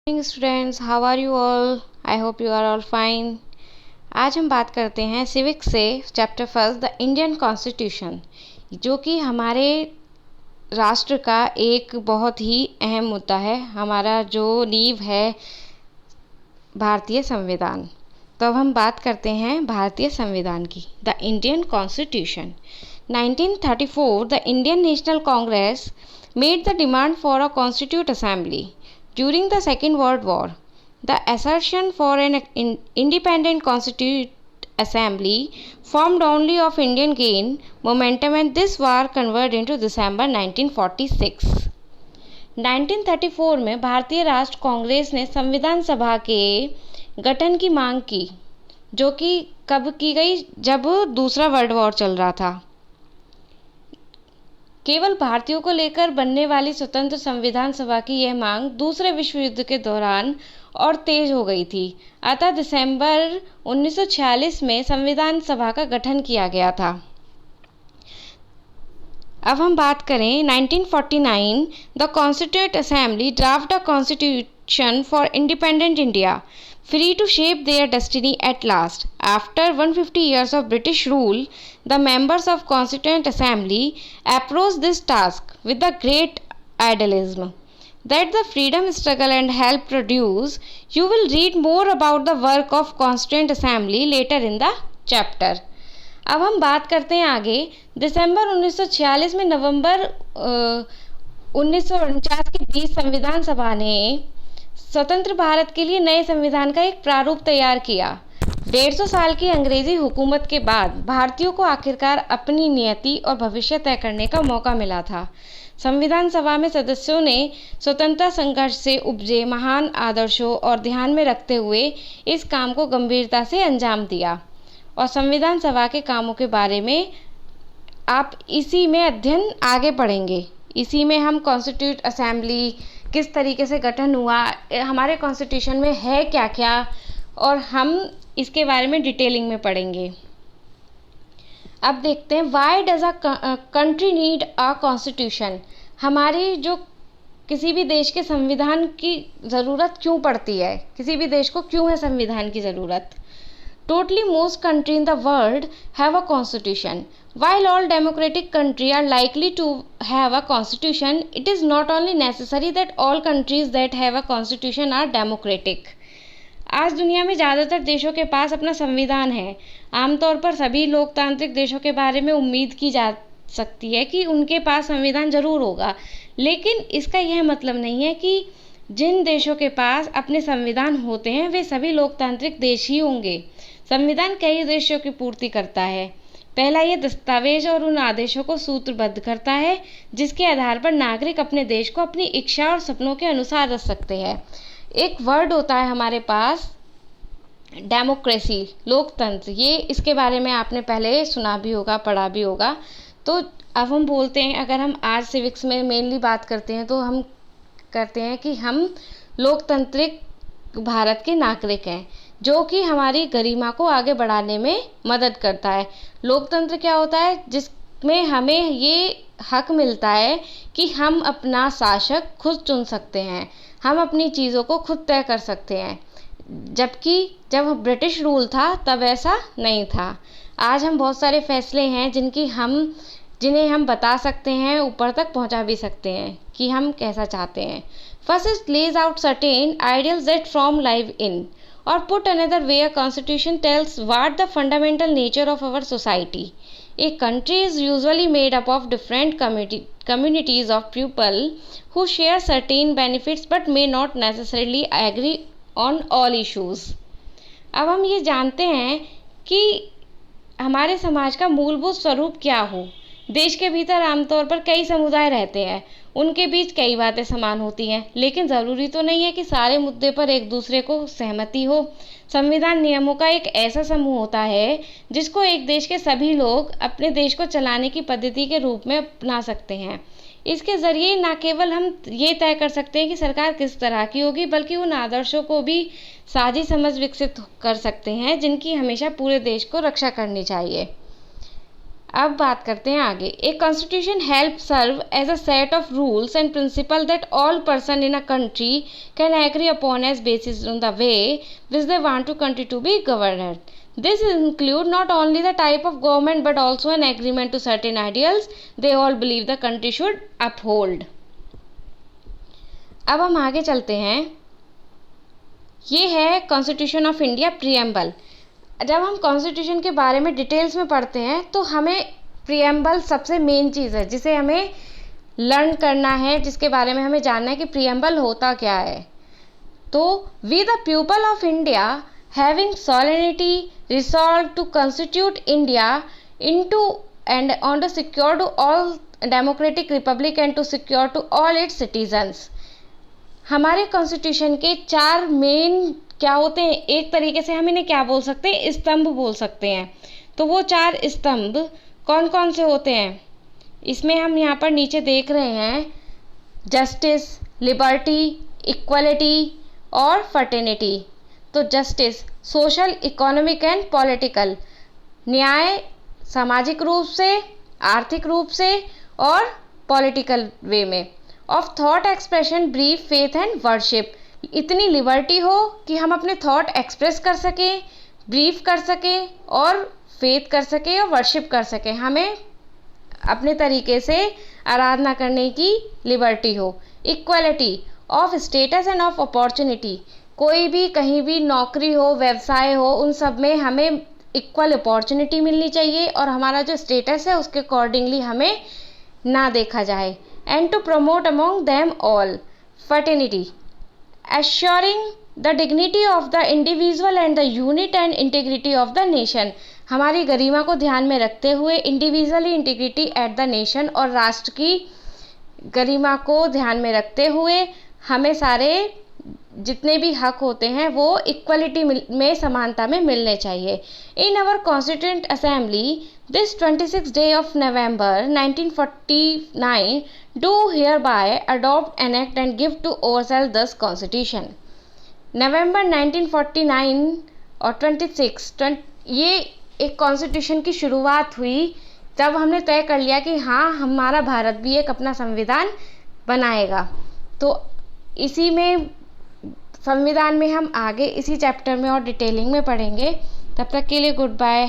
Morning students, how are you all? I hope you are all fine. आज हम बात करते हैं सिविक्स से chapter first the Indian constitution, जो कि हमारे राष्ट्र का एक बहुत ही अहम मुद्दा है। हमारा जो नींव है भारतीय संविधान। तो अब हम बात करते हैं भारतीय संविधान की। The Indian constitution 1934 the Indian national Congress made the demand for a constitute assembly. During the Second World War, the assertion for an independent constituent assembly formed only of Indian gained momentum, and this war converted into December 1946. 1934 में भारतीय राष्ट्र कांग्रेस ने संविधान सभा के गठन की मांग की, जो कि कब की गई? जब दूसरा वर्ल्ड वॉर चल रहा था। केवल भारतीयों को लेकर बनने वाली स्वतंत्र संविधान सभा की यह मांग दूसरे विश्व युद्ध के दौरान और तेज हो गई थी। अतः दिसंबर 1946 में संविधान सभा का गठन किया गया था। अब हम बात करें 1949 the constitute assembly draft a constitution for independent India, free to shape their destiny at last. After 150 years of British rule, the members of Constituent Assembly approached this task with the great idealism that the freedom struggle and helped produce. You will read more about the work of Constituent Assembly later in the chapter. अब हम बात करते हैं आगे। दिसंबर 1946 में नवंबर 1949 के बीच संविधान सभा ने स्वतंत्र भारत के लिए नए संविधान का एक प्रारूप तैयार किया। 150 साल की अंग्रेजी हुकूमत के बाद भारतीयों को आखिरकार अपनी नियति और भविष्य तय करने का मौका मिला था। संविधान सभा में सदस्यों ने स्वतंत्रता संघर्ष से उपजे महान आदर्शों और ध्यान में रखते हुए इस काम को गंभीरता से अंजाम दिया। और संविधान सभा के कामों के बारे में आप इसी में अध्ययन आगे पढ़ेंगे। इसी में हम कॉन्स्टिट्यूट असेंबली किस तरीके से गठन हुआ, हमारे कॉन्स्टिट्यूशन में है क्या क्या, और हम इसके बारे में डिटेलिंग में पढ़ेंगे। अब देखते हैं why does a country need a constitution. हमारी जो किसी भी देश के संविधान की ज़रूरत क्यों पड़ती है, किसी भी देश को क्यों है संविधान की ज़रूरत? Totally most countries in the world have a constitution. While all democratic countries are likely to have a constitution, it is not only necessary that all countries that have a constitution are democratic. आज दुनिया में ज़्यादातर देशों के पास अपना संविधान है। आमतौर पर सभी लोकतांत्रिक देशों के बारे में उम्मीद की जा सकती है कि उनके पास संविधान जरूर होगा, लेकिन इसका यह मतलब नहीं है कि जिन देशों के पास अपने संविधान होते हैं वे सभी लोकतांत्रिक देश ही होंगे। संविधान कई उद्देश्यों की पूर्ति करता है। पहला, ये दस्तावेज और उन आदेशों को सूत्रबद्ध करता है जिसके आधार पर नागरिक अपने देश को अपनी इच्छा और सपनों के अनुसार रच सकते हैं। एक वर्ड होता है हमारे पास डेमोक्रेसी, लोकतंत्र। ये इसके बारे में आपने पहले सुना भी होगा, पढ़ा भी होगा। तो अब हम बोलते हैं, अगर हम आज सिविक्स में मेनली बात करते हैं तो हम करते हैं कि हम लोकतांत्रिक भारत के नागरिक हैं, जो कि हमारी गरिमा को आगे बढ़ाने में मदद करता है। लोकतंत्र क्या होता है? जिसमें हमें ये हक मिलता है कि हम अपना शासक खुद चुन सकते हैं, हम अपनी चीज़ों को खुद तय कर सकते हैं। जबकि जब ब्रिटिश रूल था तब ऐसा नहीं था। आज हम बहुत सारे फैसले हैं जिन्हें हम बता सकते हैं, ऊपर तक पहुंचा भी सकते हैं कि हम कैसा चाहते हैं। First it Lay's out certain ideals that from live in, or put another way, a constitution tells what the fundamental nature of our society. A country is usually made up of different communities of people who share certain benefits but may not necessarily agree on all issues. अब हम ये जानते हैं कि हमारे समाज का मूलभूत स्वरूप क्या हो। देश के भीतर आमतौर पर कई समुदाय रहते हैं, उनके बीच कई बातें समान होती हैं, लेकिन ज़रूरी तो नहीं है कि सारे मुद्दे पर एक दूसरे को सहमति हो। संविधान नियमों का एक ऐसा समूह होता है जिसको एक देश के सभी लोग अपने देश को चलाने की पद्धति के रूप में अपना सकते हैं। इसके ज़रिए न केवल हम ये तय कर सकते हैं कि सरकार किस तरह की होगी, बल्कि उन आदर्शों को भी साझी समझ विकसित कर सकते हैं जिनकी हमेशा पूरे देश को रक्षा करनी चाहिए। अब बात करते हैं आगे। A constitution help serve as a set of rules and principle that all person in a country can agree upon as basis on the way which they want to country to be governed. This include not only the type of government but also an agreement to certain ideals they all believe the country should uphold. अब हम आगे चलते हैं। ये है constitution of India preamble. जब हम constitution के बारे में डिटेल्स में पढ़ते हैं तो हमें प्रीएम्बल सबसे मेन चीज़ है जिसे हमें लर्न करना है, जिसके बारे में हमें जानना है कि प्रीएम्बल होता क्या है। तो we the people of India having solemnity resolved to constitute India into and on the secure to all democratic republic and to secure to all its citizens. हमारे कॉन्स्टिट्यूशन के 4 मेन क्या होते हैं, एक तरीके से हम इन्हें क्या बोल सकते हैं, स्तंभ बोल सकते हैं। तो वो 4 स्तंभ कौन कौन से होते हैं, इसमें हम यहाँ पर नीचे देख रहे हैं जस्टिस, लिबर्टी, इक्वलिटी और फर्टेनिटी। तो justice social, economic and political, न्याय सामाजिक रूप से, आर्थिक रूप से और पॉलिटिकल वे में। Of thought expression, brief, faith and worship, इतनी लिबर्टी हो कि हम अपने थॉट एक्सप्रेस कर सकें, ब्रीफ कर सकें और फेथ कर सकें और वर्शिप कर सकें। हमें अपने तरीके से आराधना करने की लिबर्टी हो। Equality of status end of opportunity, कोई भी कहीं भी नौकरी हो, व्यवसाय हो, उन सब में हमें इक्वल अपॉर्चुनिटी मिलनी चाहिए और हमारा जो स्टेटस है उसके अकॉर्डिंगली हमें ना देखा जाए। And to promote among them all fraternity, assuring the dignity of the individual and the unit and integrity of the nation, हमारी गरिमा को ध्यान में रखते हुए individually integrity at the nation और राष्ट्र की गरिमा को ध्यान में रखते हुए हमें सारे जितने भी हक होते हैं वो इक्वलिटी में, समानता में मिलने चाहिए। In our constituent assembly this 26 day of November 1949 do hereby adopt enact and give to ourselves this constitution. November 1949 और 26 ये एक कॉन्स्टिट्यूशन की शुरुआत हुई जब हमने तय कर लिया कि हाँ, हमारा भारत भी एक अपना संविधान बनाएगा। तो इसी में संविधान में हम आगे इसी चैप्टर में और डिटेलिंग में पढ़ेंगे। तब तक के लिए गुड बाय।